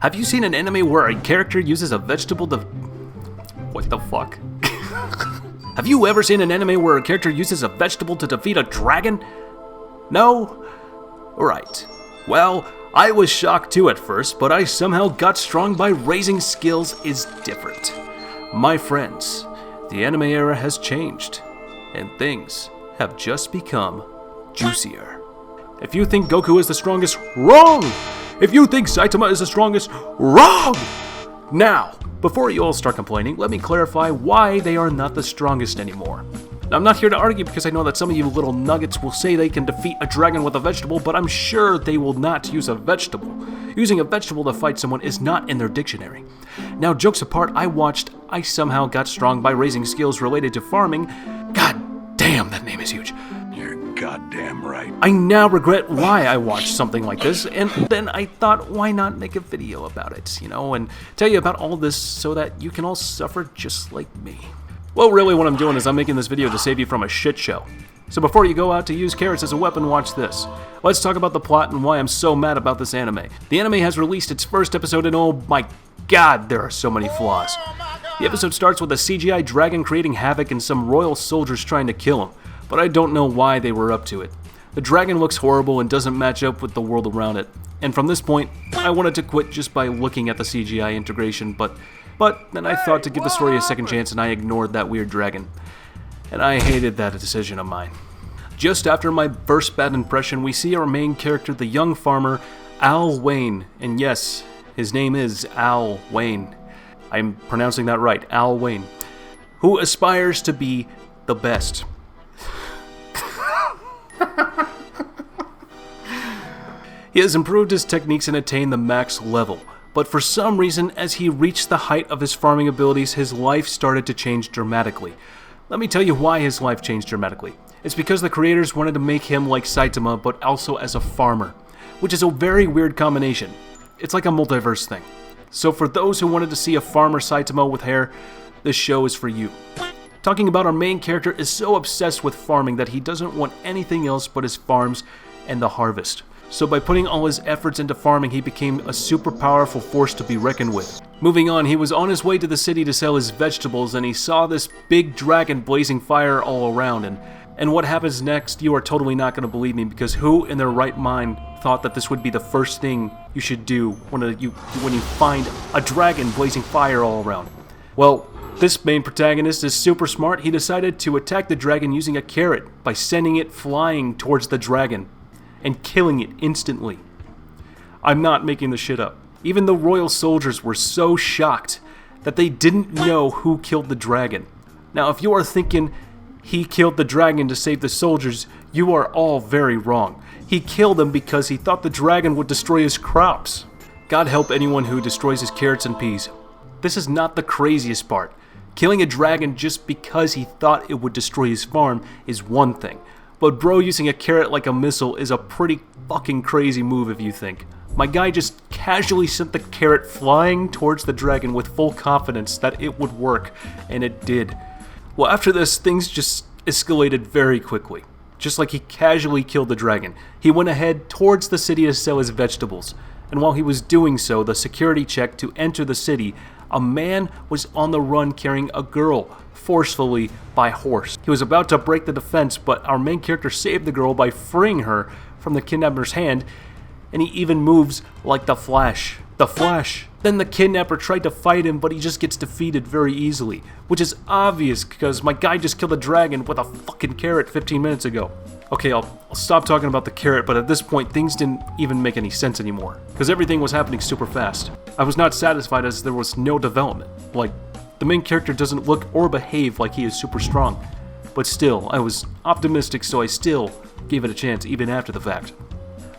Have you seen an anime where a character uses a vegetable to... What the fuck? Have you ever seen an anime where a character uses a vegetable to defeat a dragon? No? Right. Well, I was shocked too at first, but I somehow got strong by raising skills is different. My friends, the anime era has changed, and things have just become juicier. If you think Goku is the strongest, wrong! If you think Saitama is the strongest, wrong! Now, before you all start complaining, let me clarify why they are not the strongest anymore. I'm not here to argue because I know that some of you little nuggets will say they can defeat a dragon with a vegetable, but I'm sure they will not use a vegetable. Using a vegetable to fight someone is not in their dictionary. Now, jokes apart, I somehow got strong by raising skills related to farming. God damn, that name is huge. You're goddamn right. I now regret why I watched something like this, and then I thought, why not make a video about it, and tell you about all this so that you can all suffer just like me. Well, really what I'm doing is I'm making this video to save you from a shit show. So before you go out to use carrots as a weapon, watch this. Let's talk about the plot and why I'm so mad about this anime. The anime has released its first episode and oh my god, there are so many flaws. The episode starts with a CGI dragon creating havoc and some royal soldiers trying to kill him, but I don't know why they were up to it. The dragon looks horrible and doesn't match up with the world around it, and from this point, I wanted to quit just by looking at the CGI integration, but then I thought to give the story a second chance and I ignored that weird dragon. And I hated that decision of mine. Just after my first bad impression, we see our main character, the young farmer, Al Wayne. And yes, his name is Al Wayne. I'm pronouncing that right, Al Wayne. Who aspires to be the best. He has improved his techniques and attained the max level. But for some reason, as he reached the height of his farming abilities, his life started to change dramatically. Let me tell you why his life changed dramatically. It's because the creators wanted to make him like Saitama, but also as a farmer, which is a very weird combination. It's like a multiverse thing. So for those who wanted to see a farmer Saitama with hair, this show is for you. Talking about our main character is so obsessed with farming that he doesn't want anything else but his farms and the harvest. So by putting all his efforts into farming, he became a super powerful force to be reckoned with. Moving on, he was on his way to the city to sell his vegetables and he saw this big dragon blazing fire all around. And what happens next, you are totally not going to believe me, because who in their right mind thought that this would be the first thing you should do when you find a dragon blazing fire all around? Well, this main protagonist is super smart. He decided to attack the dragon using a carrot by sending it flying towards the dragon and killing it instantly. I'm not making this shit up. Even the royal soldiers were so shocked that they didn't know who killed the dragon. Now, if you are thinking he killed the dragon to save the soldiers, you are all very wrong. He killed them because he thought the dragon would destroy his crops. God help anyone who destroys his carrots and peas. This is not the craziest part. Killing a dragon just because he thought it would destroy his farm is one thing. But bro using a carrot like a missile is a pretty fucking crazy move if you think. My guy just casually sent the carrot flying towards the dragon with full confidence that it would work, and it did. Well, after this, things just escalated very quickly. Just like he casually killed the dragon, he went ahead towards the city to sell his vegetables. And while he was doing so, the security check to enter the city, a man was on the run carrying a girl forcefully by horse. He was about to break the defense, but our main character saved the girl by freeing her from the kidnapper's hand, and he even moves like the Flash. The Flash. Then the kidnapper tried to fight him, but he just gets defeated very easily, which is obvious because my guy just killed a dragon with a fucking carrot 15 minutes ago. Okay, I'll stop talking about the carrot, but at this point things didn't even make any sense anymore, because everything was happening super fast. I was not satisfied as there was no development. Like, the main character doesn't look or behave like he is super strong. But still, I was optimistic, so I still gave it a chance even after the fact.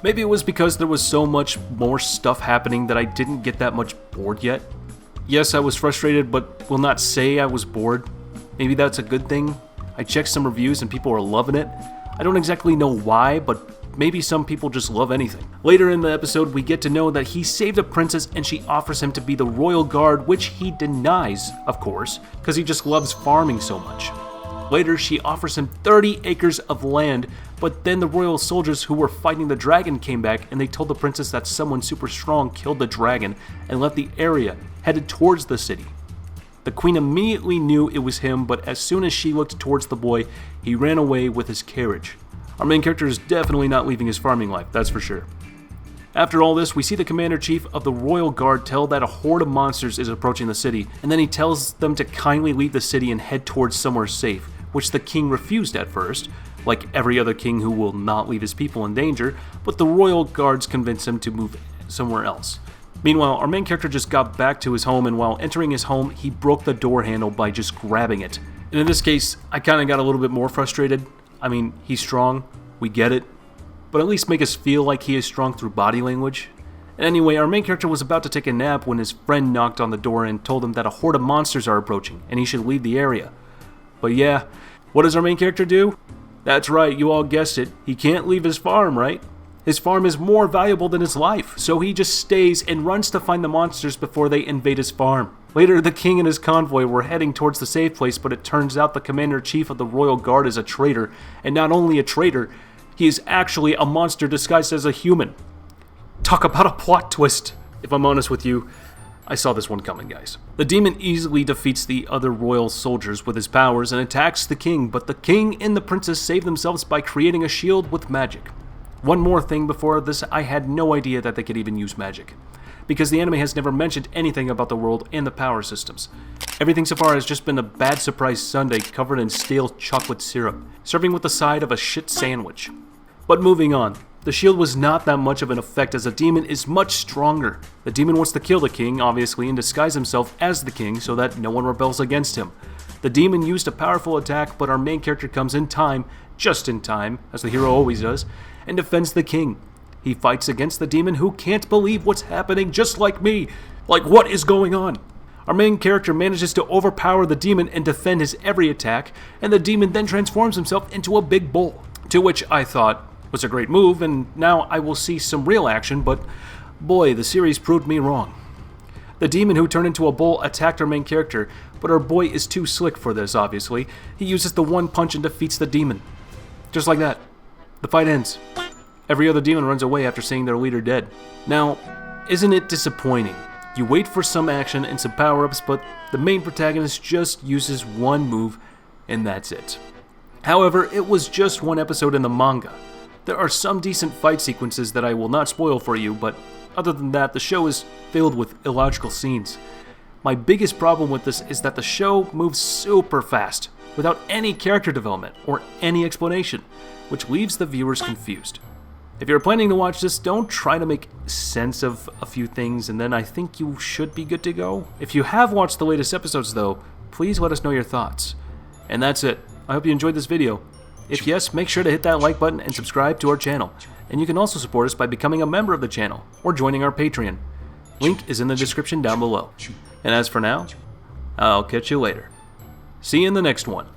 Maybe it was because there was so much more stuff happening that I didn't get that much bored yet. Yes, I was frustrated, but will not say I was bored. Maybe that's a good thing. I checked some reviews and people are loving it. I don't exactly know why, but maybe some people just love anything. Later in the episode, we get to know that he saved a princess and she offers him to be the royal guard, which he denies, of course, because he just loves farming so much. Later, she offers him 30 acres of land But then the royal soldiers who were fighting the dragon came back, and they told the princess that someone super strong killed the dragon and left the area, headed towards the city. The queen immediately knew it was him, but as soon as she looked towards the boy, he ran away with his carriage. Our main character is definitely not leaving his farming life, that's for sure. After all this, we see the commander-chief of the royal guard tell that a horde of monsters is approaching the city, and then he tells them to kindly leave the city and head towards somewhere safe, which the king refused at first, like every other king who will not leave his people in danger, but the royal guards convince him to move somewhere else. Meanwhile, our main character just got back to his home, and while entering his home, he broke the door handle by just grabbing it. And in this case, I kinda got a little bit more frustrated. I mean, he's strong, we get it, but at least make us feel like he is strong through body language. And anyway, our main character was about to take a nap when his friend knocked on the door and told him that a horde of monsters are approaching, and he should leave the area. But yeah, what does our main character do? That's right, you all guessed it, he can't leave his farm, right? His farm is more valuable than his life, so he just stays and runs to find the monsters before they invade his farm. Later, the king and his convoy were heading towards the safe place, but it turns out the commander-chief of the royal guard is a traitor, and not only a traitor, he is actually a monster disguised as a human. Talk about a plot twist! If I'm honest with you, I saw this one coming, guys. The demon easily defeats the other royal soldiers with his powers and attacks the king, but the king and the princess save themselves by creating a shield with magic. One more thing before this, I had no idea that they could even use magic, because the anime has never mentioned anything about the world and the power systems. Everything so far has just been a bad surprise sundae covered in stale chocolate syrup, serving with the side of a shit sandwich. But moving on, the shield was not that much of an effect as the demon is much stronger. The demon wants to kill the king, obviously, and disguise himself as the king so that no one rebels against him. The demon used a powerful attack, but our main character comes in time, just in time, as the hero always does, and defends the king. He fights against the demon who can't believe what's happening, just like me. Like, what is going on? Our main character manages to overpower the demon and defend his every attack, and the demon then transforms himself into a big bull, to which I thought was a great move, and now I will see some real action, but boy, the series proved me wrong. The demon who turned into a bull attacked our main character, but our boy is too slick for this, obviously. He uses the one punch and defeats the demon. Just like that. The fight ends. Every other demon runs away after seeing their leader dead. Now, isn't it disappointing? You wait for some action and some power-ups, but the main protagonist just uses one move, and that's it. However, it was just one episode in the manga. There are some decent fight sequences that I will not spoil for you, but other than that, the show is filled with illogical scenes. My biggest problem with this is that the show moves super fast, without any character development or any explanation, which leaves the viewers confused. If you're planning to watch this, don't try to make sense of a few things, and then I think you should be good to go. If you have watched the latest episodes though, please let us know your thoughts. And that's it. I hope you enjoyed this video. If yes, make sure to hit that like button and subscribe to our channel. And you can also support us by becoming a member of the channel, or joining our Patreon. Link is in the description down below. And as for now, I'll catch you later. See you in the next one.